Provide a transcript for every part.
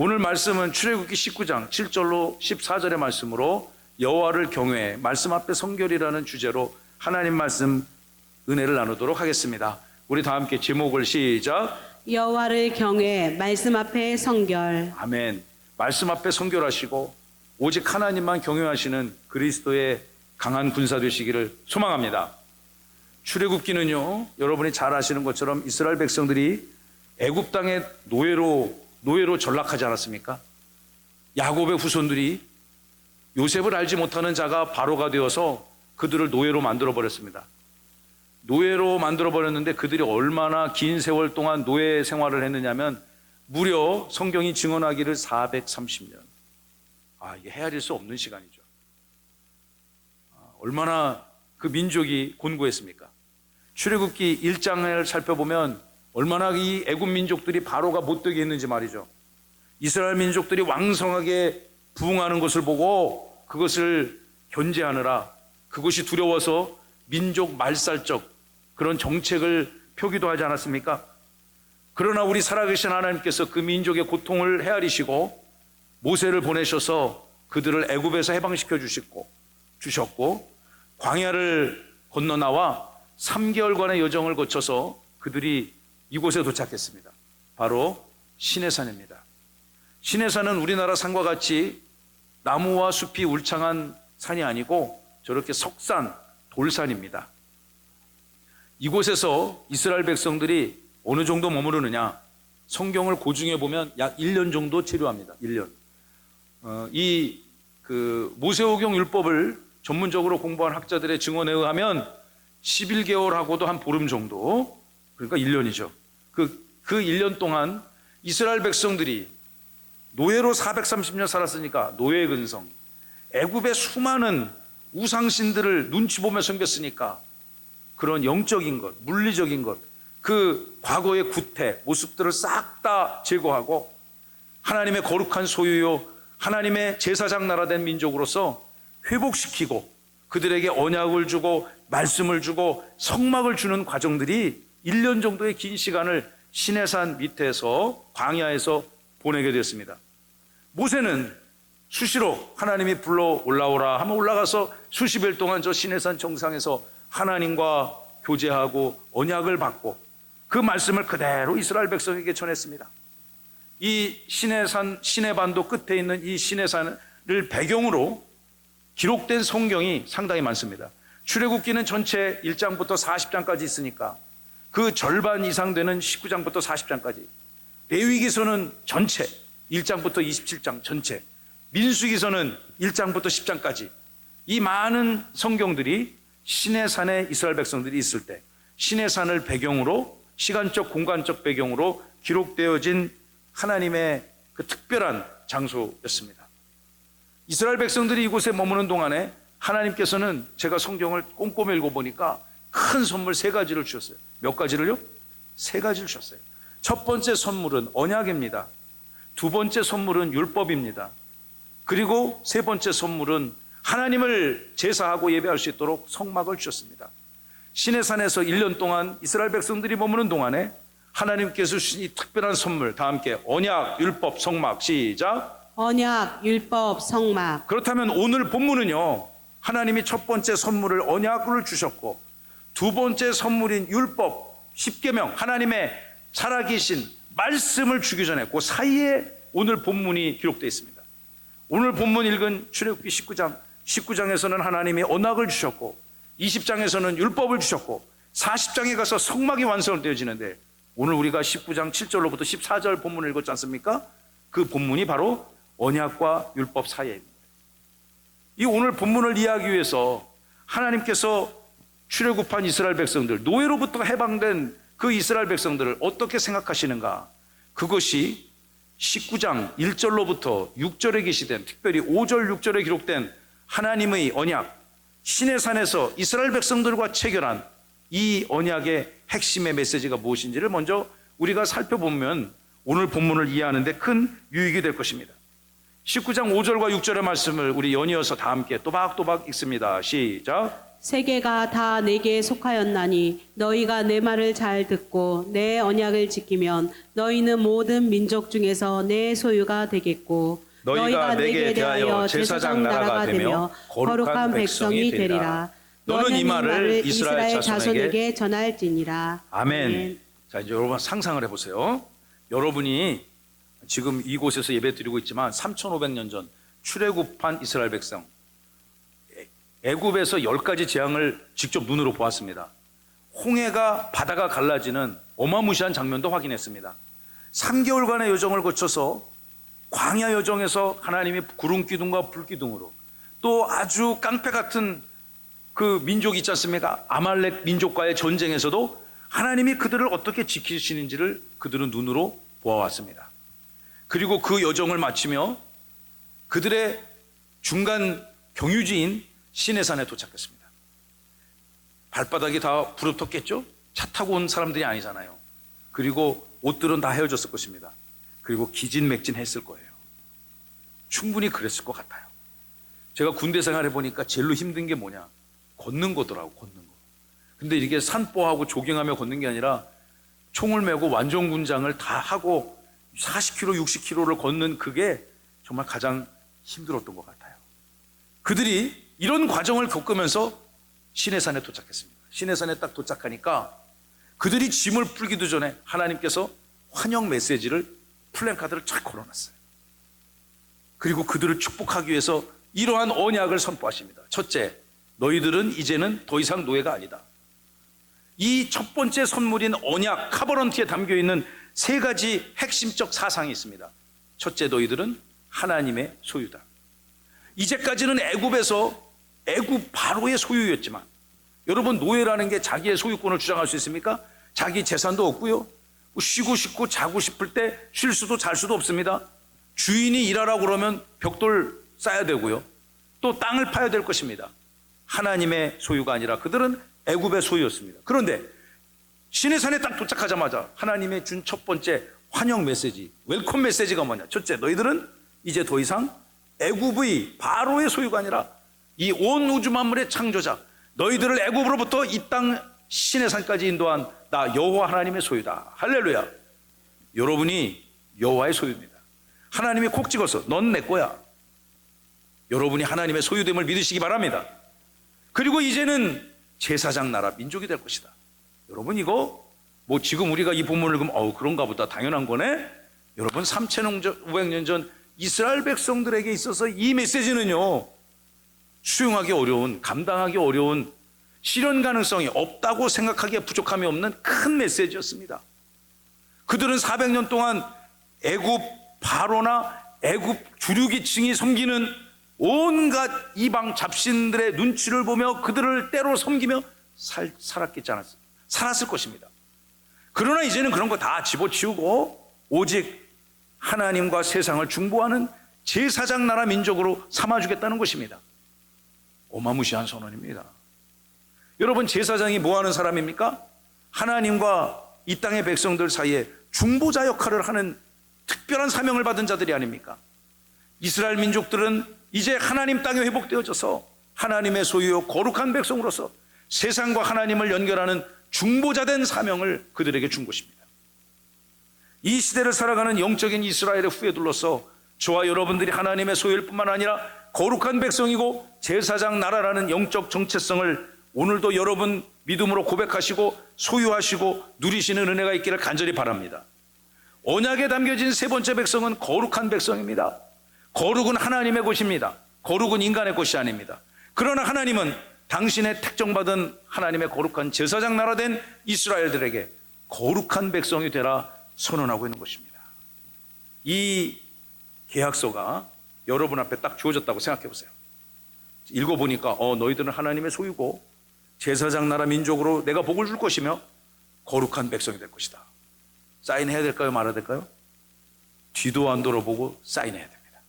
오늘 말씀은 출애굽기 19장 7절로 14절의 말씀으로 여호와를 경외해 말씀 앞에 성결이라는 주제로 하나님 말씀 은혜를 나누도록 하겠습니다. 우리 다 함께 제목을 시작. 여호와를 경외 말씀 앞에 성결. 아멘. 말씀 앞에 성결하시고 오직 하나님만 경외하시는 그리스도의 강한 군사 되시기를 소망합니다. 출애굽기는요, 여러분이 잘 아시는 것처럼 이스라엘 백성들이 애굽 땅의 노예로 전락하지 않았습니까? 야곱의 후손들이 요셉을 알지 못하는 자가 바로가 되어서 그들을 노예로 만들어 버렸습니다. 노예로 만들어 버렸는데 그들이 얼마나 긴 세월 동안 노예 생활을 했느냐면 무려 성경이 증언하기를 430년. 이게 헤아릴 수 없는 시간이죠. 얼마나 그 민족이 곤고했습니까? 출애굽기 1장을 살펴보면 얼마나 이 애굽 민족들이 바로가 못되게 했는지 말이죠. 이스라엘 민족들이 왕성하게 부흥하는 것을 보고 그것을 견제하느라 그것이 두려워서 민족 말살적 그런 정책을 펴기도 하지 않았습니까? 그러나 우리 살아계신 하나님께서 그 민족의 고통을 헤아리시고 모세를 보내셔서 그들을 애굽에서 해방시켜 주셨고 광야를 건너 나와 3개월간의 여정을 거쳐서 그들이 이곳에 도착했습니다. 바로 시내산입니다. 시내산은 우리나라 산과 같이 나무와 숲이 울창한 산이 아니고 저렇게 석산, 돌산입니다. 이곳에서 이스라엘 백성들이 어느 정도 머무르느냐? 성경을 고증해 보면 약 1년 정도 체류합니다. 1년. 모세오경 율법을 전문적으로 공부한 학자들의 증언에 의하면 11개월하고도 한 보름 정도, 그러니까 1년이죠. 그 1년 동안 이스라엘 백성들이 노예로 430년 살았으니까 노예 근성, 애굽의 수많은 우상신들을 눈치 보며 섬겼으니까 그런 영적인 것, 물리적인 것, 그 과거의 구태, 모습들을 싹 다 제거하고 하나님의 거룩한 소유요, 하나님의 제사장 나라 된 민족으로서 회복시키고 그들에게 언약을 주고 말씀을 주고 성막을 주는 과정들이 1년 정도의 긴 시간을 시내산 밑에서 광야에서 보내게 됐습니다. 모세는 수시로 하나님이 불러 올라오라 하면 올라가서 수십일 동안 저 시내산 정상에서 하나님과 교제하고 언약을 받고 그 말씀을 그대로 이스라엘 백성에게 전했습니다. 이 시내반도 끝에 있는 이 시내산을 배경으로 기록된 성경이 상당히 많습니다. 출애굽기는 전체 1장부터 40장까지 있으니까 그 절반 이상 되는 19장부터 40장까지, 레위기서는 전체 1장부터 27장 전체, 민수기서는 1장부터 10장까지 이 많은 성경들이 시내산에 이스라엘 백성들이 있을 때 시내산을 배경으로 시간적 공간적 배경으로 기록되어진 하나님의 그 특별한 장소였습니다. 이스라엘 백성들이 이곳에 머무는 동안에 하나님께서는 제가 성경을 꼼꼼히 읽어보니까 큰 선물 3가지를 주셨어요. 몇 가지를요? 3가지를 주셨어요. 첫 번째 선물은 언약입니다. 두 번째 선물은 율법입니다. 그리고 세 번째 선물은 하나님을 제사하고 예배할 수 있도록 성막을 주셨습니다. 시내산에서 1년 동안 이스라엘 백성들이 머무는 동안에 하나님께서 주신 이 특별한 선물, 다 함께 언약, 율법, 성막, 시작. 언약, 율법, 성막. 그렇다면 오늘 본문은요, 하나님이 첫 번째 선물을 언약을 주셨고 두 번째 선물인 율법, 10계명, 하나님의 살아계신 말씀을 주기 전에 그 사이에 오늘 본문이 기록되어 있습니다. 오늘 본문 읽은 출애굽기 19장에서는 하나님이 언약을 주셨고 20장에서는 율법을 주셨고 40장에 가서 성막이 완성되어지는데 오늘 우리가 19장 7절로부터 14절 본문을 읽었지 않습니까? 그 본문이 바로 언약과 율법 사이입니다. 이 오늘 본문을 이해하기 위해서 하나님께서 출애굽한 이스라엘 백성들, 노예로부터 해방된 그 이스라엘 백성들을 어떻게 생각하시는가? 그것이 19장 1절로부터 6절에 계시된, 특별히 5절 6절에 기록된 하나님의 언약, 시내산에서 이스라엘 백성들과 체결한 이 언약의 핵심의 메시지가 무엇인지를 먼저 우리가 살펴보면 오늘 본문을 이해하는 데 큰 유익이 될 것입니다. 19장 5절과 6절의 말씀을 우리 연이어서 다 함께 또박또박 읽습니다. 시작. 세계가 다 내게 속하였나니 너희가 내 말을 잘 듣고 내 언약을 지키면 너희는 모든 민족 중에서 내 소유가 되겠고 너희가 내게 대하여 제사장 나라가 되며 거룩한 백성이 되리라. 너는 이 말을 이스라엘 자손에게 전할지니라. 아멘. 자, 이제 여러분 상상을 해보세요. 여러분이 지금 이곳에서 예배 드리고 있지만 3,500년 전 출애굽한 이스라엘 백성, 애굽에서 10가지 재앙을 직접 눈으로 보았습니다. 홍해가 바다가 갈라지는 어마무시한 장면도 확인했습니다. 3개월간의 여정을 거쳐서 광야 여정에서 하나님이 구름 기둥과 불 기둥으로, 또 아주 깡패 같은 그 민족 있지 않습니까? 아말렉 민족과의 전쟁에서도 하나님이 그들을 어떻게 지키시는지를 그들은 눈으로 보아왔습니다. 그리고 그 여정을 마치며 그들의 중간 경유지인 시내산에 도착했습니다. 발바닥이 다 부릅떴겠죠? 차 타고 온 사람들이 아니잖아요. 그리고 옷들은 다 헤어졌을 것입니다. 그리고 기진맥진했을 거예요. 충분히 그랬을 것 같아요. 제가 군대 생활해 보니까 제일로 힘든 게 뭐냐? 걷는 거더라고, 걷는 거. 근데 이게 산보하고 조깅하며 걷는 게 아니라 총을 메고 완전 군장을 다 하고 40km, 60km를 걷는 그게 정말 가장 힘들었던 것 같아요. 그들이 이런 과정을 겪으면서 시내산에 도착했습니다. 시내산에 딱 도착하니까 그들이 짐을 풀기도 전에 하나님께서 환영 메시지를, 플랜카드를 쫙 걸어놨어요. 그리고 그들을 축복하기 위해서 이러한 언약을 선포하십니다. 첫째, 너희들은 이제는 더 이상 노예가 아니다. 이 첫 번째 선물인 언약, 카버넌트에 담겨있는 3가지 핵심적 사상이 있습니다. 첫째, 너희들은 하나님의 소유다. 이제까지는 애굽에서 애굽 바로의 소유였지만, 여러분, 노예라는 게 자기의 소유권을 주장할 수 있습니까? 자기 재산도 없고요, 쉬고 싶고 자고 싶을 때 쉴 수도 잘 수도 없습니다. 주인이 일하라고 그러면 벽돌 쌓아야 되고요, 또 땅을 파야 될 것입니다. 하나님의 소유가 아니라 그들은 애굽의 소유였습니다. 그런데 시내산에 딱 도착하자마자 하나님의 준 첫 번째 환영 메시지, 웰컴 메시지가 뭐냐? 첫째, 너희들은 이제 더 이상 애굽의 바로의 소유가 아니라 이 온 우주 만물의 창조자, 너희들을 애굽으로부터 이 땅 시내산까지 인도한 나 여호와 하나님의 소유다. 할렐루야. 여러분이 여호와의 소유입니다. 하나님이 콕 찍어서 넌 내 거야. 여러분이 하나님의 소유됨을 믿으시기 바랍니다. 그리고 이제는 제사장 나라 민족이 될 것이다. 여러분, 이거 뭐 지금 우리가 이 본문을 읽으면 그런가 보다, 당연한 거네. 여러분, 3,500년 전 이스라엘 백성들에게 있어서 이 메시지는요, 수용하기 어려운, 감당하기 어려운, 실현 가능성이 없다고 생각하기에 부족함이 없는 큰 메시지였습니다. 그들은 400년 동안 애굽 바로나 애굽 주류기층이 섬기는 온갖 이방 잡신들의 눈치를 보며 그들을 때로 섬기며 살았겠지 않았어요? 살았을 것입니다. 그러나 이제는 그런 거 다 집어치우고 오직 하나님과 세상을 중보하는 제사장 나라 민족으로 삼아주겠다는 것입니다. 어마무시한 선언입니다. 여러분, 제사장이 뭐 하는 사람입니까? 하나님과 이 땅의 백성들 사이에 중보자 역할을 하는 특별한 사명을 받은 자들이 아닙니까? 이스라엘 민족들은 이제 하나님 땅에 회복되어져서 하나님의 소유요 거룩한 백성으로서 세상과 하나님을 연결하는 중보자된 사명을 그들에게 준 것입니다. 이 시대를 살아가는 영적인 이스라엘의 후에 둘러서 저와 여러분들이 하나님의 소유일 뿐만 아니라 거룩한 백성이고 제사장 나라라는 영적 정체성을 오늘도 여러분 믿음으로 고백하시고 소유하시고 누리시는 은혜가 있기를 간절히 바랍니다. 언약에 담겨진 3번째 백성은 거룩한 백성입니다. 거룩은 하나님의 것입니다. 거룩은 인간의 것이 아닙니다. 그러나 하나님은 당신의 택정받은 하나님의 거룩한 제사장 나라 된 이스라엘들에게 거룩한 백성이 되라 선언하고 있는 것입니다. 이 계약서가 여러분 앞에 딱 주어졌다고 생각해 보세요. 읽어보니까 너희들은 하나님의 소유고 제사장 나라 민족으로 내가 복을 줄 것이며 거룩한 백성이 될 것이다. 사인해야 될까요? 말아야 될까요? 뒤도 안 돌아보고 사인해야 됩니다.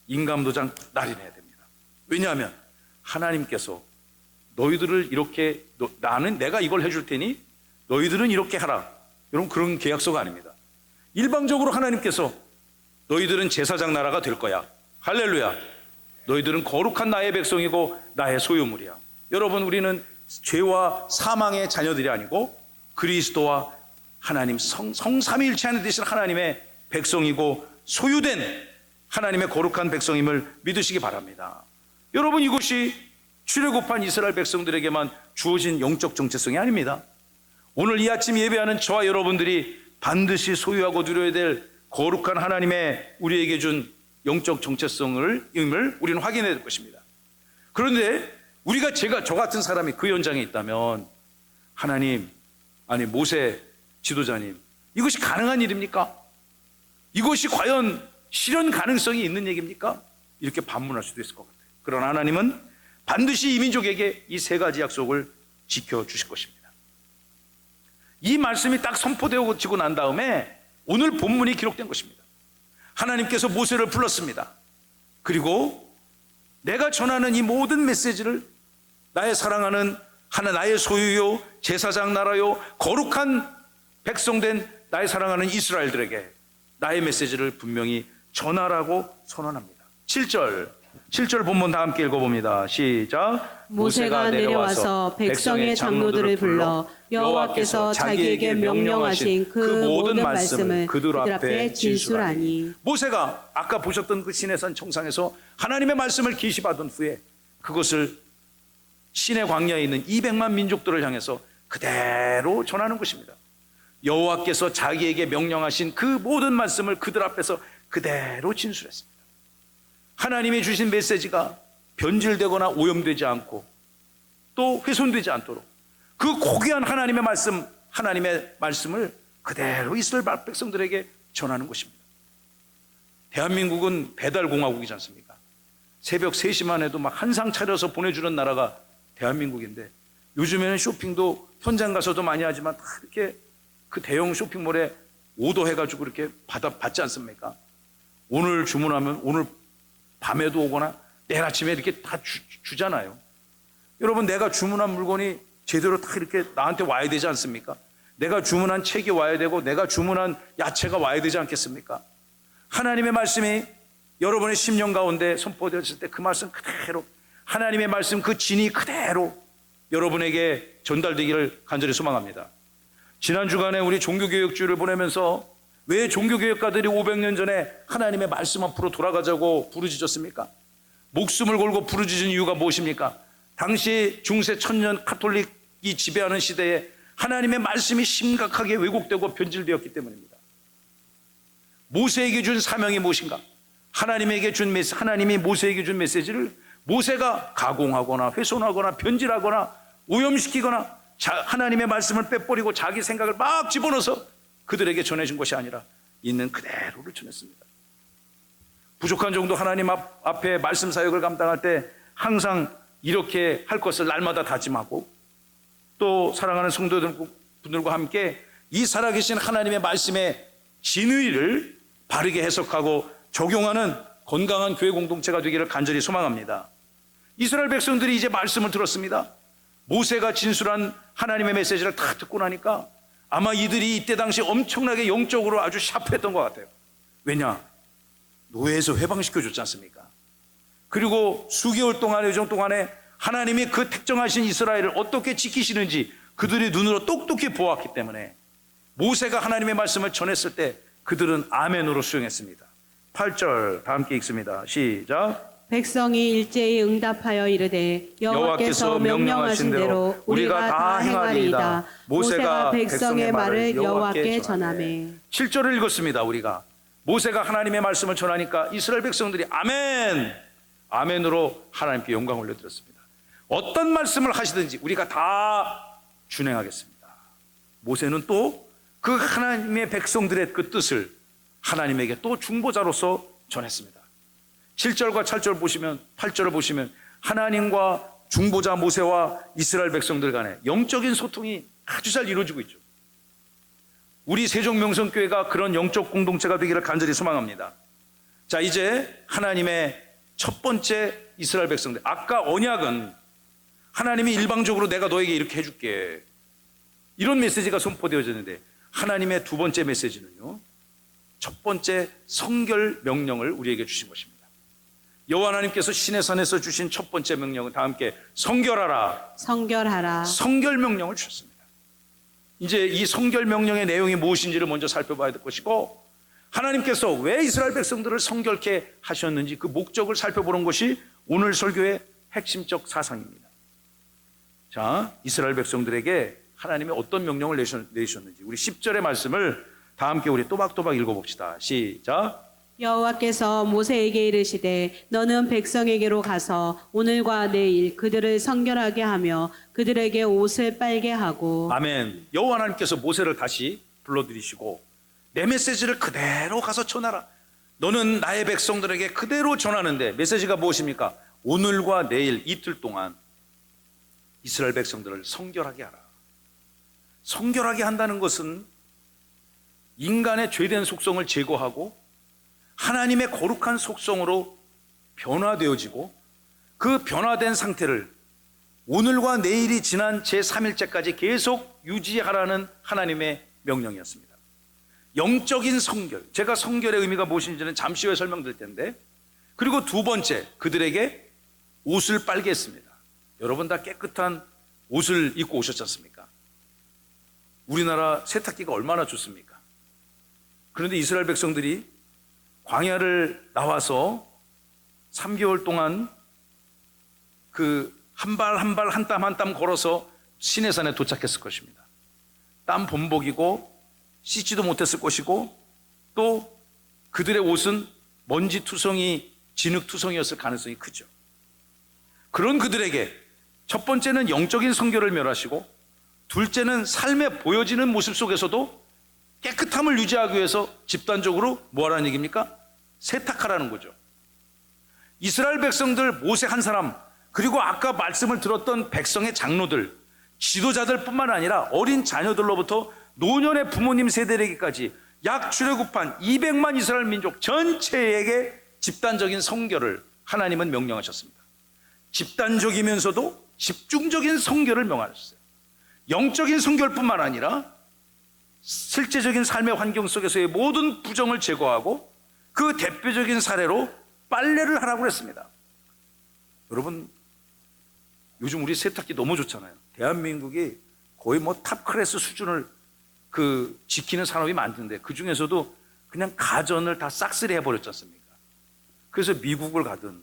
인감도장 날인해야 됩니다. 왜냐하면 하나님께서 너희들을 이렇게, 나는 내가 이걸 해줄 테니 너희들은 이렇게 하라, 여러분, 그런 계약서가 아닙니다. 일방적으로 하나님께서 너희들은 제사장 나라가 될 거야, 할렐루야, 너희들은 거룩한 나의 백성이고 나의 소유물이야. 여러분, 우리는 죄와 사망의 자녀들이 아니고 그리스도와 하나님 성삼위일체 하나 되신 하나님의 백성이고 소유된 하나님의 거룩한 백성임을 믿으시기 바랍니다. 여러분, 이것이 출애굽한 이스라엘 백성들에게만 주어진 영적 정체성이 아닙니다. 오늘 이 아침 예배하는 저와 여러분들이 반드시 소유하고 누려야 될 거룩한 하나님의 우리에게 준 영적 정체성을 우리는 확인해야 될 것입니다. 그런데 우리가 저 같은 사람이 그 현장에 있다면 하나님, 아니 모세 지도자님, 이것이 가능한 일입니까? 이것이 과연 실현 가능성이 있는 얘기입니까? 이렇게 반문할 수도 있을 것 같아요. 그러나 하나님은 반드시 이 민족에게 이 세 가지 약속을 지켜주실 것입니다. 이 말씀이 딱 선포되고 난 다음에 오늘 본문이 기록된 것입니다. 하나님께서 모세를 불렀습니다. 그리고 내가 전하는 이 모든 메시지를 나의 사랑하는 나의 소유요, 제사장 나라요, 거룩한 백성된 나의 사랑하는 이스라엘들에게 나의 메시지를 분명히 전하라고 선언합니다. 7절 본문 다 함께 읽어봅니다. 시작. 모세가 내려와서 백성의 장로들을 불러 여호와께서 자기에게 명령하신 그 모든 말씀을 그들 앞에 진술하니. 모세가 아까 보셨던 그 시내산 정상에서 하나님의 말씀을 계시받은 후에 그것을 시내 광야에 있는 200만 민족들을 향해서 그대로 전하는 것입니다. 여호와께서 자기에게 명령하신 그 모든 말씀을 그들 앞에서 그대로 진술했습니다. 하나님이 주신 메시지가 변질되거나 오염되지 않고 또 훼손되지 않도록 그 고귀한 하나님의 말씀을 그대로 이스라엘 백성들에게 전하는 것입니다. 대한민국은 배달공화국이지 않습니까? 새벽 3시만 해도 막 한상 차려서 보내주는 나라가 대한민국인데, 요즘에는 쇼핑도 현장 가서도 많이 하지만 다 이렇게 그 대형 쇼핑몰에 오더해가지고 이렇게 받지 않습니까? 오늘 주문하면 오늘 밤에도 오거나 내일 아침에 이렇게 다 주잖아요. 여러분, 내가 주문한 물건이 제대로 다 이렇게 나한테 와야 되지 않습니까? 내가 주문한 책이 와야 되고 내가 주문한 야채가 와야 되지 않겠습니까? 하나님의 말씀이 여러분의 심령 가운데 선포되었을 때 그 말씀 그대로, 하나님의 말씀 그 진이 그대로 여러분에게 전달되기를 간절히 소망합니다. 지난 주간에 우리 종교개혁주의를 보내면서 왜 종교개혁가들이 500년 전에 하나님의 말씀 앞으로 돌아가자고 부르짖었습니까? 목숨을 걸고 부르짖은 이유가 무엇입니까? 당시 중세 천년 카톨릭이 지배하는 시대에 하나님의 말씀이 심각하게 왜곡되고 변질되었기 때문입니다. 모세에게 준 사명이 무엇인가? 하나님이 모세에게 준 메시지를 모세가 가공하거나 훼손하거나 변질하거나 오염시키거나 하나님의 말씀을 빼버리고 자기 생각을 막 집어넣어서 그들에게 전해준 것이 아니라 있는 그대로를 전했습니다. 부족한 정도 하나님 앞에 말씀 사역을 감당할 때 항상 이렇게 할 것을 날마다 다짐하고, 또 사랑하는 성도들과 함께 이 살아계신 하나님의 말씀의 진의를 바르게 해석하고 적용하는 건강한 교회 공동체가 되기를 간절히 소망합니다. 이스라엘 백성들이 이제 말씀을 들었습니다. 모세가 진술한 하나님의 메시지를 다 듣고 나니까 아마 이들이 이때 당시 엄청나게 영적으로 아주 샤프했던 것 같아요. 왜냐? 노예에서 해방시켜줬지 않습니까? 그리고 수개월 동안의 여정 동안에 하나님이 그 특정하신 이스라엘을 어떻게 지키시는지 그들의 눈으로 똑똑히 보았기 때문에 모세가 하나님의 말씀을 전했을 때 그들은 아멘으로 수용했습니다. 8절 다 함께 읽습니다. 시작. 백성이 일제히 응답하여 이르되 여호와께서 명령하신 대로 우리가 다 행하리이다. 모세가 백성의 말을 여호와께 전하매. 7절을 읽었습니다. 우리가 모세가 하나님의 말씀을 전하니까 이스라엘 백성들이 아멘, 아멘으로 하나님께 영광을 올려드렸습니다. 어떤 말씀을 하시든지 우리가 다 준행하겠습니다. 모세는 또 그 하나님의 백성들의 그 뜻을 하나님에게 또 중보자로서 전했습니다. 7절과 8절을 보시면 하나님과 중보자 모세와 이스라엘 백성들 간에 영적인 소통이 아주 잘 이루어지고 있죠. 우리 세종명성교회가 그런 영적 공동체가 되기를 간절히 소망합니다. 자, 이제 하나님의 첫 번째 이스라엘 백성들, 아까 언약은 하나님이 일방적으로 내가 너에게 이렇게 해줄게, 이런 메시지가 선포되어졌는데, 하나님의 두 번째 메시지는요, 첫 번째 성결 명령을 우리에게 주신 것입니다. 여호와 하나님께서 시내산에서 주신 첫 번째 명령은 다 함께 성결하라. 성결하라. 성결 명령을 주셨습니다. 이제 이 성결 명령의 내용이 무엇인지를 먼저 살펴봐야 될 것이고, 하나님께서 왜 이스라엘 백성들을 성결케 하셨는지 그 목적을 살펴보는 것이 오늘 설교의 핵심적 사상입니다. 자, 이스라엘 백성들에게 하나님이 어떤 명령을 내셨는지 우리 10절의 말씀을 다 함께 우리 또박또박 읽어봅시다. 시작. 여호와께서 모세에게 이르시되 너는 백성에게로 가서 오늘과 내일 그들을 성결하게 하며 그들에게 옷을 빨게 하고. 아멘. 여호와 하나님께서 모세를 다시 불러들이시고 내 메시지를 그대로 가서 전하라. 너는 나의 백성들에게 그대로 전하는데 메시지가 무엇입니까? 오늘과 내일 이틀 동안 이스라엘 백성들을 성결하게 하라. 성결하게 한다는 것은 인간의 죄된 속성을 제거하고 하나님의 거룩한 속성으로 변화되어지고 그 변화된 상태를 오늘과 내일이 지난 제3일째까지 계속 유지하라는 하나님의 명령이었습니다. 영적인 성결, 제가 성결의 의미가 무엇인지는 잠시 후에 설명드릴 텐데, 그리고 두 번째, 그들에게 옷을 빨게 했습니다. 여러분 다 깨끗한 옷을 입고 오셨지 않습니까? 우리나라 세탁기가 얼마나 좋습니까? 그런데 이스라엘 백성들이 광야를 나와서 3개월 동안 그 한 발 한 발 한 땀 한 땀 걸어서 시내산에 도착했을 것입니다. 땀 범벅이고 씻지도 못했을 것이고 또 그들의 옷은 먼지 투성이 진흙 투성이었을 가능성이 크죠. 그런 그들에게 첫 번째는 영적인 성결을 멸하시고 둘째는 삶에 보여지는 모습 속에서도 깨끗함을 유지하기 위해서 집단적으로 뭐하라는 얘기입니까? 세탁하라는 거죠. 이스라엘 백성들 모세 한 사람, 그리고 아까 말씀을 들었던 백성의 장로들, 지도자들 뿐만 아니라 어린 자녀들로부터 노년의 부모님 세대에게까지 약 출애굽한 200만 이스라엘 민족 전체에게 집단적인 성결을 하나님은 명령하셨습니다. 집단적이면서도 집중적인 성결을 명하셨어요. 영적인 성결뿐만 아니라 실제적인 삶의 환경 속에서의 모든 부정을 제거하고 그 대표적인 사례로 빨래를 하라고 했습니다. 여러분, 요즘 우리 세탁기 너무 좋잖아요. 대한민국이 거의 뭐 탑 클래스 수준을 지키는 산업이 많던데 그 중에서도 그냥 가전을 다 싹쓸이 해버렸지 않습니까? 그래서 미국을 가든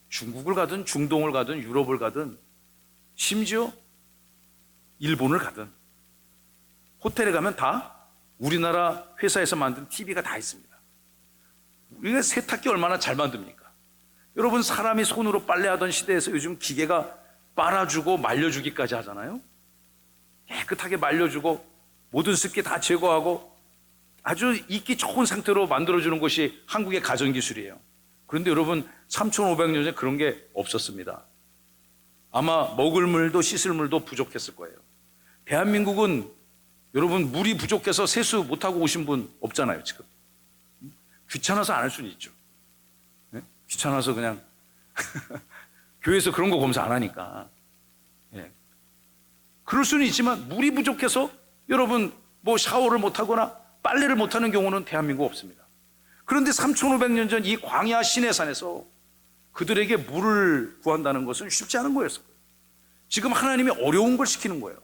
중국을 가든 중동을 가든 유럽을 가든 심지어 일본을 가든 호텔에 가면 다 우리나라 회사에서 만든 TV가 다 있습니다. 우리가 세탁기 얼마나 잘 만듭니까? 여러분, 사람이 손으로 빨래하던 시대에서 요즘 기계가 빨아주고 말려주기까지 하잖아요. 깨끗하게 말려주고 모든 습기 다 제거하고 아주 입기 좋은 상태로 만들어주는 것이 한국의 가전기술이에요. 그런데 여러분, 3,500년 전에 그런 게 없었습니다. 아마 먹을 물도 씻을 물도 부족했을 거예요. 대한민국은 여러분, 물이 부족해서 세수 못하고 오신 분 없잖아요, 지금. 귀찮아서 안 할 수는 있죠. 네? 귀찮아서 그냥 교회에서 그런 거 검사 안 하니까. 네. 그럴 수는 있지만 물이 부족해서 여러분 뭐 샤워를 못하거나 빨래를 못하는 경우는 대한민국 없습니다. 그런데 3,500년 전 이 광야 시내산에서 그들에게 물을 구한다는 것은 쉽지 않은 거였어요. 지금 하나님이 어려운 걸 시키는 거예요.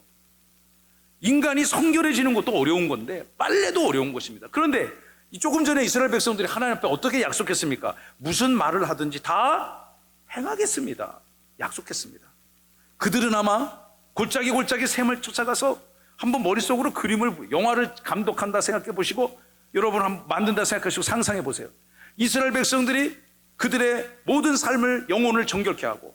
인간이 성결해지는 것도 어려운 건데 빨래도 어려운 것입니다. 그런데 조금 전에 이스라엘 백성들이 하나님 앞에 어떻게 약속했습니까? 무슨 말을 하든지 다 행하겠습니다. 약속했습니다. 그들은 아마 골짜기 샘을 쫓아가서 한번 머릿속으로 영화를 감독한다 생각해 보시고 여러분 한번 만든다 생각하시고 상상해 보세요. 이스라엘 백성들이 그들의 모든 삶을 영혼을 정결케 하고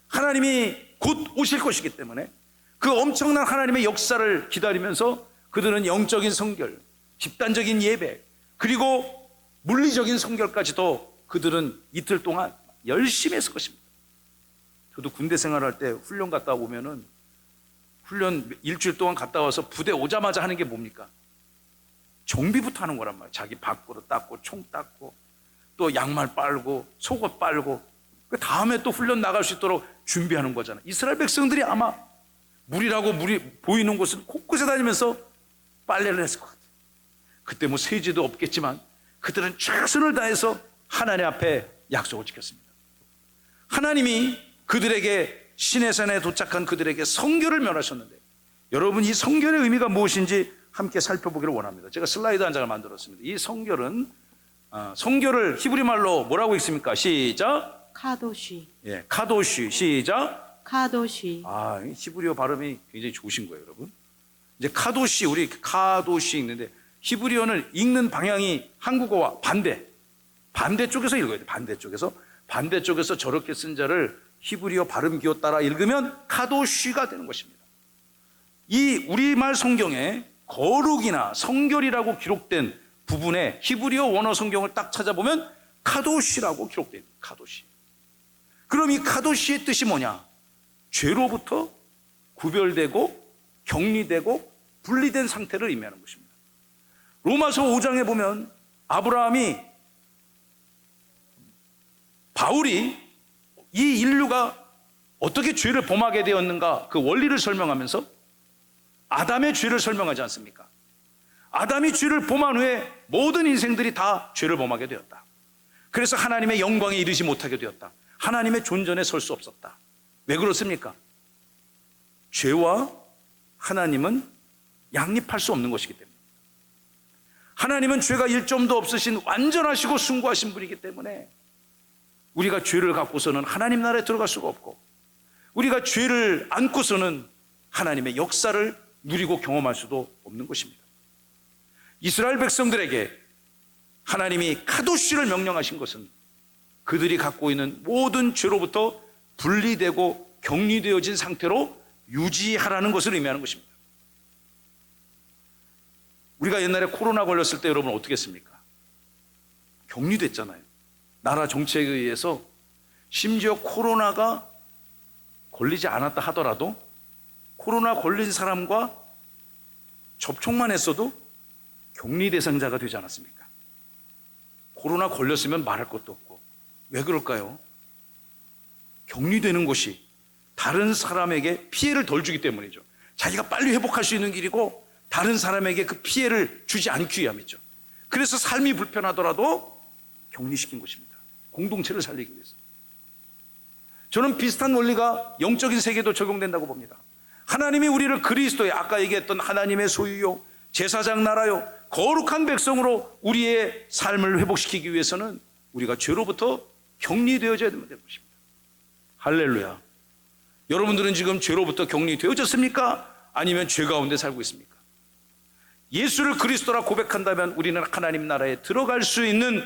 하나님이 곧 오실 것이기 때문에 그 엄청난 하나님의 역사를 기다리면서 그들은 영적인 성결, 집단적인 예배, 그리고 물리적인 성결까지도 그들은 이틀 동안 열심히 했을 것입니다. 저도 군대 생활할 때 훈련 갔다 오면은 훈련 일주일 동안 갔다 와서 부대 오자마자 하는 게 뭡니까? 정비부터 하는 거란 말이에요. 자기 밖으로 닦고 총 닦고 또 양말 빨고 속옷 빨고 그 다음에 또 훈련 나갈 수 있도록 준비하는 거잖아요. 이스라엘 백성들이 아마 물이 보이는 곳은 곳곳에 다니면서 빨래를 했을 것 같아요. 그때 세제도 없겠지만 그들은 최선을 다해서 하나님 앞에 약속을 지켰습니다. 하나님이 그들에게 시내산에 도착한 그들에게 성결을 명하셨는데, 여러분 이 성결의 의미가 무엇인지 함께 살펴보기를 원합니다. 제가 슬라이드 한 장을 만들었습니다. 이 성결은 성결을 히브리 말로 뭐라고 읽습니까? 시작. 카도시. 예, 카도시. 시작. 카도시. 히브리어 발음이 굉장히 좋으신 거예요, 여러분. 이제 카도시, 우리 카도시 읽는데 히브리어는 읽는 방향이 한국어와 반대쪽에서 읽어야 돼. 반대쪽에서 저렇게 쓴 자를 히브리어 발음 기호 따라 읽으면 카도시가 되는 것입니다. 이 우리말 성경에 거룩이나 성결이라고 기록된 부분에 히브리어 원어 성경을 딱 찾아보면 카도시라고 기록되어 있습니다. 카도시. 그럼 이 카도시의 뜻이 뭐냐? 죄로부터 구별되고 격리되고 분리된 상태를 의미하는 것입니다. 로마서 5장에 보면 바울이 이 인류가 어떻게 죄를 범하게 되었는가 그 원리를 설명하면서 아담의 죄를 설명하지 않습니까? 아담이 죄를 범한 후에 모든 인생들이 다 죄를 범하게 되었다. 그래서 하나님의 영광에 이르지 못하게 되었다. 하나님의 존전에 설 수 없었다. 왜 그렇습니까? 죄와 하나님은 양립할 수 없는 것이기 때문에, 하나님은 죄가 일점도 없으신 완전하시고 숭고하신 분이기 때문에 우리가 죄를 갖고서는 하나님 나라에 들어갈 수가 없고, 우리가 죄를 안고서는 하나님의 역사를 누리고 경험할 수도 없는 것입니다. 이스라엘 백성들에게 하나님이 카도시를 명령하신 것은 그들이 갖고 있는 모든 죄로부터 분리되고 격리되어진 상태로 유지하라는 것을 의미하는 것입니다. 우리가 옛날에 코로나 걸렸을 때 여러분 어떻게 했습니까? 격리됐잖아요. 나라 정책에 의해서 심지어 코로나가 걸리지 않았다 하더라도 코로나 걸린 사람과 접촉만 했어도 격리 대상자가 되지 않았습니까? 코로나 걸렸으면 말할 것도 없고. 왜 그럴까요? 격리되는 것이 다른 사람에게 피해를 덜 주기 때문이죠. 자기가 빨리 회복할 수 있는 길이고 다른 사람에게 그 피해를 주지 않기 위함이죠. 그래서 삶이 불편하더라도 격리시킨 것입니다. 공동체를 살리기 위해서. 저는 비슷한 원리가 영적인 세계도 적용된다고 봅니다. 하나님이 우리를 그리스도의, 아까 얘기했던 하나님의 소유요, 제사장 나라요, 거룩한 백성으로 우리의 삶을 회복시키기 위해서는 우리가 죄로부터 격리되어져야 되는 것입니다. 할렐루야. 여러분들은 지금 죄로부터 격리되어졌습니까? 아니면 죄 가운데 살고 있습니까? 예수를 그리스도라 고백한다면 우리는 하나님 나라에 들어갈 수 있는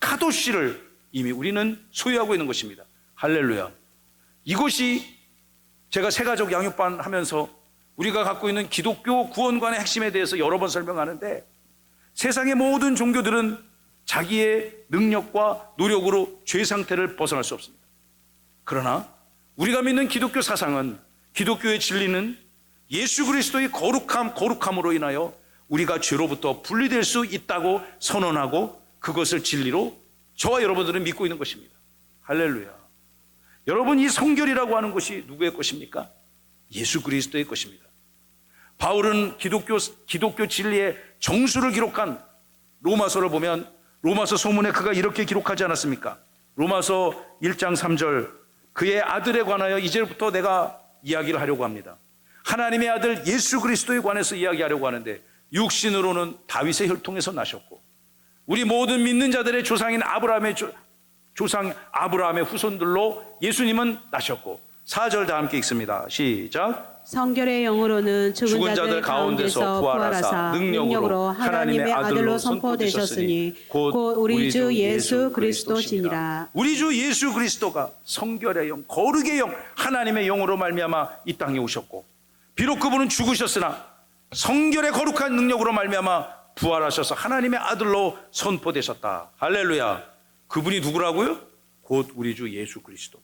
카도시를 이미 우리는 소유하고 있는 것입니다. 할렐루야. 이것이 제가 세가족 양육반 하면서 우리가 갖고 있는 기독교 구원관의 핵심에 대해서 여러 번 설명하는데, 세상의 모든 종교들은 자기의 능력과 노력으로 죄 상태를 벗어날 수 없습니다. 그러나 우리가 믿는 기독교 사상은, 기독교의 진리는 예수 그리스도의 거룩함으로 인하여 우리가 죄로부터 분리될 수 있다고 선언하고 그것을 진리로 저와 여러분들은 믿고 있는 것입니다. 할렐루야. 여러분, 이 성결이라고 하는 것이 누구의 것입니까? 예수 그리스도의 것입니다. 바울은 기독교 진리의 정수를 기록한 로마서를 보면 로마서 소문에 그가 이렇게 기록하지 않았습니까? 로마서 1장 3절, 그의 아들에 관하여 이제부터 내가 이야기를 하려고 합니다. 하나님의 아들 예수 그리스도에 관해서 이야기하려고 하는데, 육신으로는 다윗의 혈통에서 나셨고 우리 모든 믿는 자들의 조상인 아브라함의 후손들로 예수님은 나셨고, 4절 다 함께 읽습니다. 시작. 성결의 영으로는 죽은 자들 가운데서 부활하사 능력으로 하나님의 아들로 선포되셨으니 곧 우리 주 예수 그리스도시니라. 우리 주 예수 그리스도가 성결의 영, 거룩의 영, 하나님의 영으로 말미암아 이 땅에 오셨고, 비록 그분은 죽으셨으나 성결의 거룩한 능력으로 말미암아 부활하셔서 하나님의 아들로 선포되셨다. 할렐루야. 그분이 누구라고요? 곧 우리 주 예수 그리스도.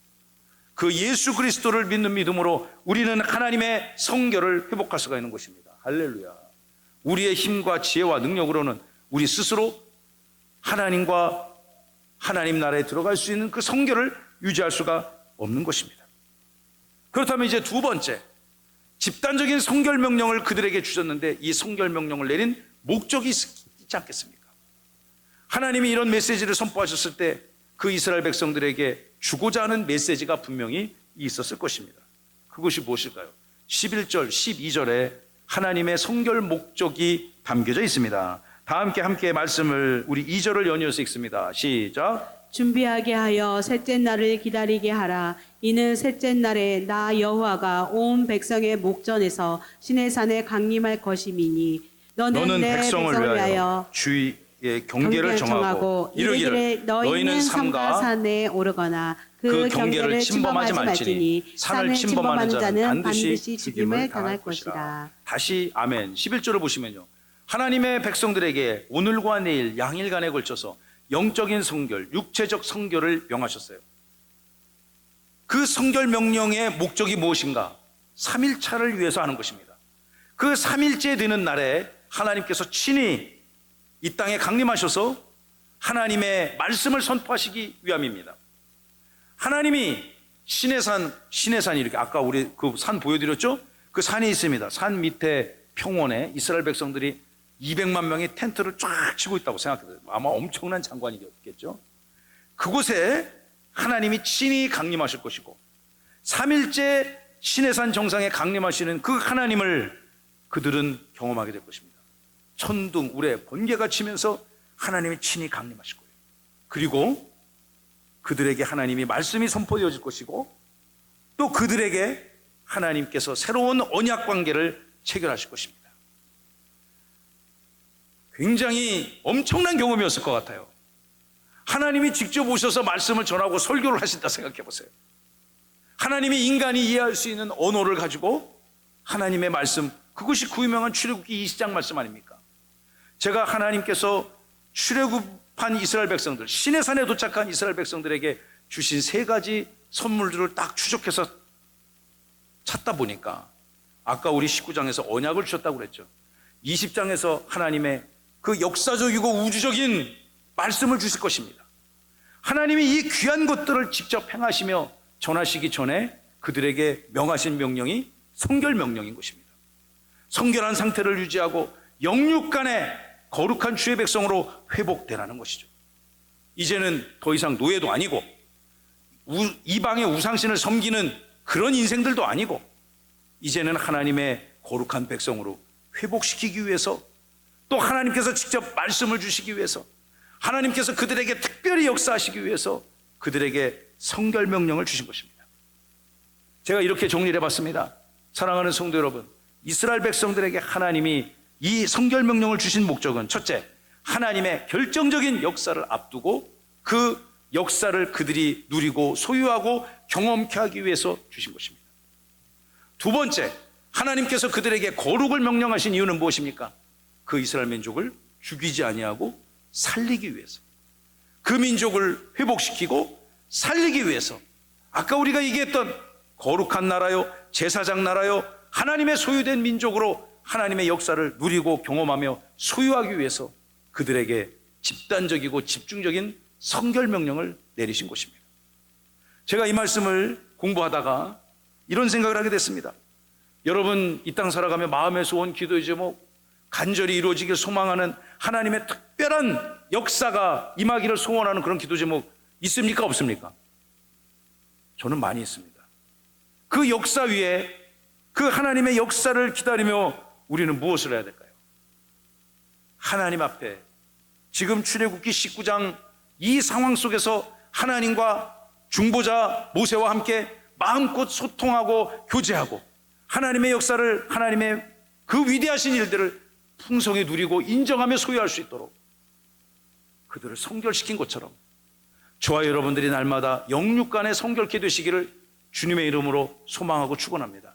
그 예수 그리스도를 믿는 믿음으로 우리는 하나님의 성결을 회복할 수가 있는 것입니다. 할렐루야. 우리의 힘과 지혜와 능력으로는 우리 스스로 하나님과 하나님 나라에 들어갈 수 있는 그 성결을 유지할 수가 없는 것입니다. 그렇다면 이제 두 번째, 집단적인 성결 명령을 그들에게 주셨는데 이 성결 명령을 내린 목적이 있지 않겠습니까? 하나님이 이런 메시지를 선포하셨을 때 그 이스라엘 백성들에게 주고자 하는 메시지가 분명히 있었을 것입니다. 그것이 무엇일까요? 11절, 12절에 하나님의 성결 목적이 담겨져 있습니다. 다 함께 말씀을 우리 2절을 연이어서 읽습니다. 시작. 준비하게 하여 셋째 날을 기다리게 하라. 이는 셋째 날에 나 여호와가 온 백성의 목전에서 시내산에 강림할 것임이니 너는 내 백성을 위하여 주의 경계를 정하고 이르기를 너희는 삼가 산에 오르거나 그 경계를 침범하지 말지니 산을 침범하는 자는 반드시 죽임을 당할 것이다. 다시 아멘. 11절을 보시면요, 하나님의 백성들에게 오늘과 내일 양일간에 걸쳐서 영적인 성결, 육체적 성결을 명하셨어요. 그 성결 명령의 목적이 무엇인가? 3일차를 위해서 하는 것입니다. 그 3일째 되는 날에 하나님께서 친히 이 땅에 강림하셔서 하나님의 말씀을 선포하시기 위함입니다. 하나님이 시내산 이렇게 아까 우리 그 산 보여드렸죠? 그 산이 있습니다. 산 밑에 평원에 이스라엘 백성들이 200만 명이 텐트를 쫙 치고 있다고 생각해요. 아마 엄청난 장관이겠죠. 그곳에 하나님이 친히 강림하실 것이고 3일째 시내산 정상에 강림하시는 그 하나님을 그들은 경험하게 될 것입니다. 천둥, 우레, 번개가 치면서 하나님이 친히 강림하실 거예요. 그리고 그들에게 하나님이 말씀이 선포되어질 것이고 또 그들에게 하나님께서 새로운 언약 관계를 체결하실 것입니다. 굉장히 엄청난 경험이었을 것 같아요. 하나님이 직접 오셔서 말씀을 전하고 설교를 하신다 생각해 보세요. 하나님이 인간이 이해할 수 있는 언어를 가지고 하나님의 말씀, 그것이 그 유명한 출애굽기 20장 말씀 아닙니까? 제가 하나님께서 출애굽한 이스라엘 백성들, 시내산에 도착한 이스라엘 백성들에게 주신 3가지 선물들을 딱 추적해서 찾다 보니까 아까 우리 19장에서 언약을 주셨다고 그랬죠. 20장에서 하나님의 그 역사적이고 우주적인 말씀을 주실 것입니다. 하나님이 이 귀한 것들을 직접 행하시며 전하시기 전에 그들에게 명하신 명령이 성결 명령인 것입니다. 성결한 상태를 유지하고 영육간의 거룩한 주의 백성으로 회복되라는 것이죠. 이제는 더 이상 노예도 아니고 이방의 우상신을 섬기는 그런 인생들도 아니고 이제는 하나님의 거룩한 백성으로 회복시키기 위해서 또 하나님께서 직접 말씀을 주시기 위해서 하나님께서 그들에게 특별히 역사하시기 위해서 그들에게 성결 명령을 주신 것입니다. 제가 이렇게 정리를 해봤습니다. 사랑하는 성도 여러분, 이스라엘 백성들에게 하나님이 이 성결 명령을 주신 목적은 첫째, 하나님의 결정적인 역사를 앞두고 그 역사를 그들이 누리고 소유하고 경험케 하기 위해서 주신 것입니다. 두 번째, 하나님께서 그들에게 거룩을 명령하신 이유는 무엇입니까? 그 이스라엘 민족을 죽이지 아니하고 살리기 위해서, 그 민족을 회복시키고 살리기 위해서, 아까 우리가 얘기했던 거룩한 나라요, 제사장 나라요, 하나님의 소유된 민족으로 하나님의 역사를 누리고 경험하며 소유하기 위해서 그들에게 집단적이고 집중적인 성결 명령을 내리신 것입니다. 제가 이 말씀을 공부하다가 이런 생각을 하게 됐습니다. 여러분 이 땅 살아가며 마음의 소원, 기도의 제목, 간절히 이루어지길 소망하는 하나님의 특별한 역사가 임하기를 소원하는 그런 기도 제목 있습니까? 없습니까? 저는 많이 있습니다. 그 역사 위에 그 하나님의 역사를 기다리며 우리는 무엇을 해야 될까요? 하나님 앞에 지금 출애굽기 19장 이 상황 속에서 하나님과 중보자 모세와 함께 마음껏 소통하고 교제하고 하나님의 역사를, 하나님의 그 위대하신 일들을 풍성히 누리고 인정하며 소유할 수 있도록 그들을 성결시킨 것처럼 저와 여러분들이 날마다 영육간에 성결케 되시기를 주님의 이름으로 소망하고 축원합니다.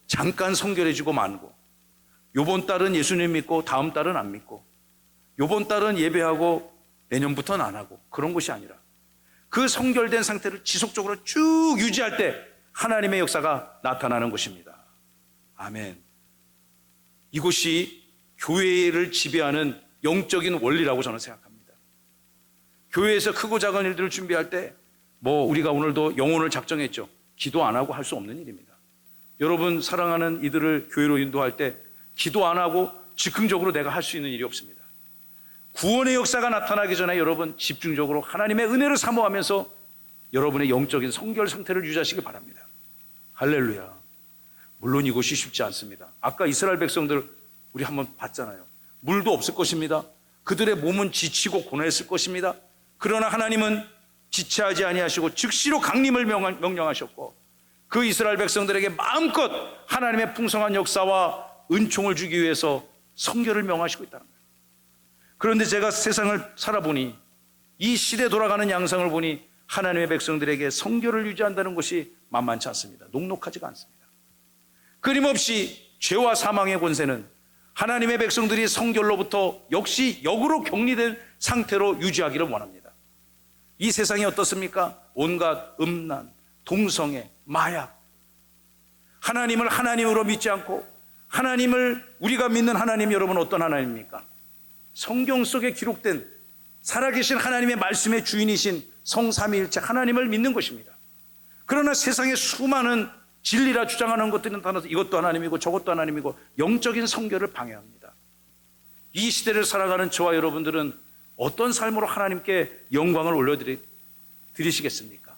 잠깐 성결해지고 말고, 요번 달은 예수님 믿고 다음 달은 안 믿고, 요번 달은 예배하고 내년부터는 안 하고, 그런 것이 아니라 그 성결된 상태를 지속적으로 쭉 유지할 때 하나님의 역사가 나타나는 것입니다. 아멘. 이것이 교회를 지배하는 영적인 원리라고 저는 생각합니다. 교회에서 크고 작은 일들을 준비할 때 우리가 오늘도 영혼을 작정했죠. 기도 안 하고 할 수 없는 일입니다. 여러분 사랑하는 이들을 교회로 인도할 때 기도 안 하고 즉흥적으로 내가 할 수 있는 일이 없습니다. 구원의 역사가 나타나기 전에 여러분 집중적으로 하나님의 은혜를 사모하면서 여러분의 영적인 성결 상태를 유지하시기 바랍니다. 할렐루야. 물론 이것이 쉽지 않습니다. 아까 이스라엘 백성들 우리 한번 봤잖아요. 물도 없을 것입니다. 그들의 몸은 지치고 고뇌했을 것입니다. 그러나 하나님은 지체하지 아니하시고 즉시로 강림을 명령하셨고 그 이스라엘 백성들에게 마음껏 하나님의 풍성한 역사와 은총을 주기 위해서 성결을 명하시고 있다는 거예요. 그런데 제가 세상을 살아보니 이 시대 돌아가는 양상을 보니 하나님의 백성들에게 성결을 유지한다는 것이 만만치 않습니다. 녹록하지가 않습니다. 끊임없이 죄와 사망의 권세는 하나님의 백성들이 성결로부터 역시 역으로 격리된 상태로 유지하기를 원합니다. 이 세상이 어떻습니까? 온갖 음란, 동성애, 마약, 하나님을 하나님으로 믿지 않고 하나님을 우리가 믿는 하나님 여러분 어떤 하나님입니까? 성경 속에 기록된 살아계신 하나님의 말씀의 주인이신 성삼위일체 하나님을 믿는 것입니다. 그러나 세상에 수많은 진리라 주장하는 것들은 따라서 이것도 하나님이고 저것도 하나님이고 영적인 성결을 방해합니다. 이 시대를 살아가는 저와 여러분들은 어떤 삶으로 하나님께 영광을 올려드리시겠습니까?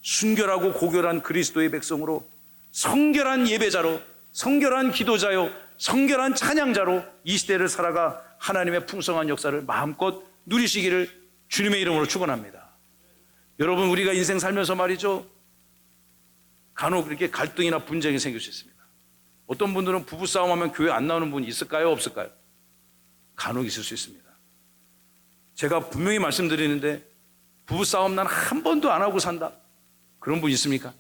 순결하고 고결한 그리스도의 백성으로 성결한 예배자로 성결한 기도자요 성결한 찬양자로 이 시대를 살아가 하나님의 풍성한 역사를 마음껏 누리시기를 주님의 이름으로 축원합니다. 여러분 우리가 인생 살면서 말이죠 간혹 이렇게 갈등이나 분쟁이 생길 수 있습니다. 어떤 분들은 부부싸움하면 교회 안 나오는 분이 있을까요? 없을까요? 간혹 있을 수 있습니다. 제가 분명히 말씀드리는데 부부싸움 난 한 번도 안 하고 산다 그런 분 있습니까?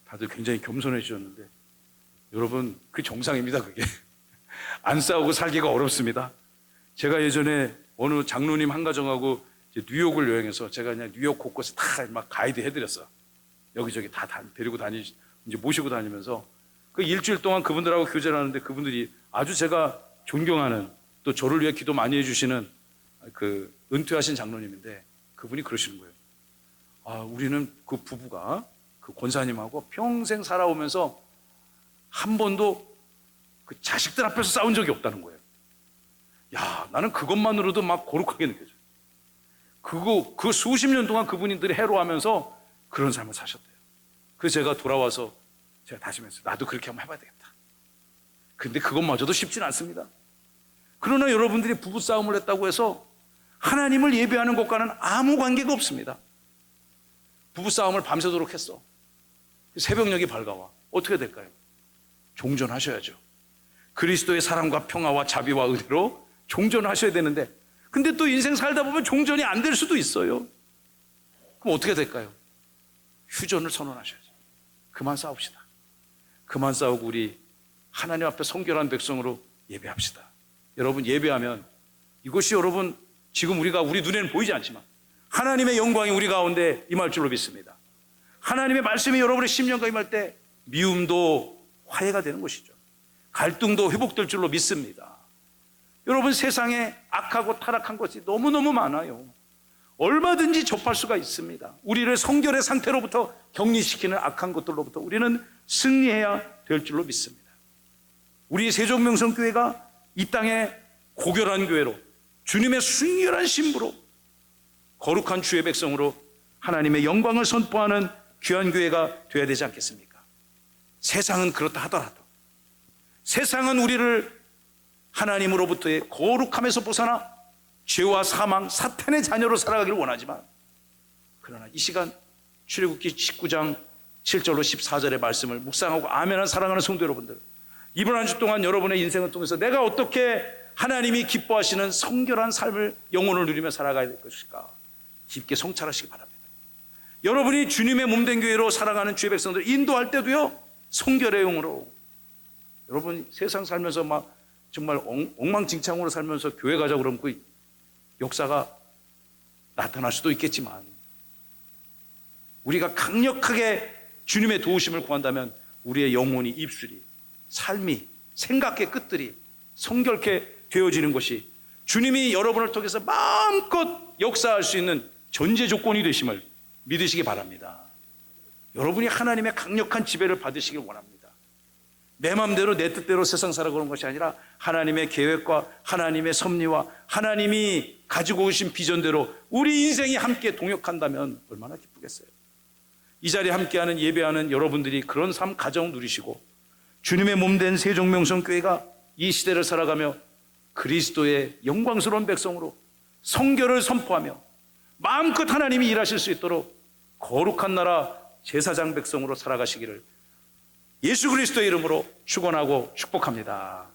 다들 굉장히 겸손해지셨는데 여러분 그 정상입니다. 그게 안 싸우고 살기가 어렵습니다. 제가 예전에 어느 장로님 한 가정하고 뉴욕을 여행해서 제가 그냥 뉴욕 곳곳에 다 막 가이드 해드렸어. 여기저기 다 데리고 이제 모시고 다니면서 그 일주일 동안 그분들하고 교제를 하는데 그분들이 아주 제가 존경하는 또 저를 위해 기도 많이 해주시는 그 은퇴하신 장로님인데 그분이 그러시는 거예요. 아, 우리는 그 부부가 그 권사님하고 평생 살아오면서 한 번도 그 자식들 앞에서 싸운 적이 없다는 거예요. 야, 나는 그것만으로도 막 거룩하게 느껴져요. 그 수십 년 동안 그분들이 해로하면서 그런 삶을 사셨대요. 그래서 제가 돌아와서 제가 다시 말했어요. 나도 그렇게 한번 해봐야 되겠다. 근데 그것마저도 쉽진 않습니다. 그러나 여러분들이 부부싸움을 했다고 해서 하나님을 예배하는 것과는 아무 관계가 없습니다. 부부싸움을 밤새도록 했어. 새벽녘이 밝아와. 어떻게 될까요? 종전하셔야죠. 그리스도의 사랑과 평화와 자비와 은혜로 종전하셔야 되는데 근데 또 인생 살다 보면 종전이 안 될 수도 있어요. 그럼 어떻게 될까요? 휴전을 선언하셔야죠. 그만 싸웁시다. 그만 싸우고 우리 하나님 앞에 성결한 백성으로 예배합시다. 여러분 예배하면 이것이 여러분 지금 우리 눈에는 보이지 않지만 하나님의 영광이 우리 가운데 임할 줄로 믿습니다. 하나님의 말씀이 여러분의 심령과 임할 때 미움도 화해가 되는 것이죠. 갈등도 회복될 줄로 믿습니다. 여러분 세상에 악하고 타락한 것이 너무너무 많아요. 얼마든지 접할 수가 있습니다. 우리를 성결의 상태로부터 격리시키는 악한 것들로부터 우리는 승리해야 될 줄로 믿습니다. 우리 세종명성교회가 이 땅에 고결한 교회로 주님의 순결한 신부로 거룩한 주의 백성으로 하나님의 영광을 선포하는 귀한 교회가 되어야 되지 않겠습니까? 세상은 그렇다 하더라도 세상은 우리를 하나님으로부터의 거룩함에서 벗어나 죄와 사망, 사탄의 자녀로 살아가기를 원하지만 그러나 이 시간 출애굽기 19장 7절로 14절의 말씀을 묵상하고 아멘한 사랑하는 성도 여러분들 이번 한 주 동안 여러분의 인생을 통해서 내가 어떻게 하나님이 기뻐하시는 성결한 삶을 영혼을 누리며 살아가야 될 것일까 깊게 성찰하시기 바랍니다. 여러분이 주님의 몸된 교회로 살아가는 주의 백성들 인도할 때도요 성결의 영으로 여러분 세상 살면서 막 정말 엉망진창으로 살면서 교회 가자고 그러면 그 역사가 나타날 수도 있겠지만 우리가 강력하게 주님의 도우심을 구한다면 우리의 영혼이 입술이 삶이 생각의 끝들이 성결케 되어지는 것이 주님이 여러분을 통해서 마음껏 역사할 수 있는 전제 조건이 되심을 믿으시기 바랍니다. 여러분이 하나님의 강력한 지배를 받으시길 원합니다. 내 마음대로 내 뜻대로 세상 살아가는 것이 아니라 하나님의 계획과 하나님의 섭리와 하나님이 가지고 오신 비전대로 우리 인생이 함께 동역한다면 얼마나 기쁘겠어요. 이 자리에 함께하는 예배하는 여러분들이 그런 삶 가정 누리시고 주님의 몸된 세종명성교회가 이 시대를 살아가며 그리스도의 영광스러운 백성으로 성결을 선포하며 마음껏 하나님이 일하실 수 있도록 거룩한 나라 제사장 백성으로 살아가시기를 예수 그리스도의 이름으로 축원하고 축복합니다.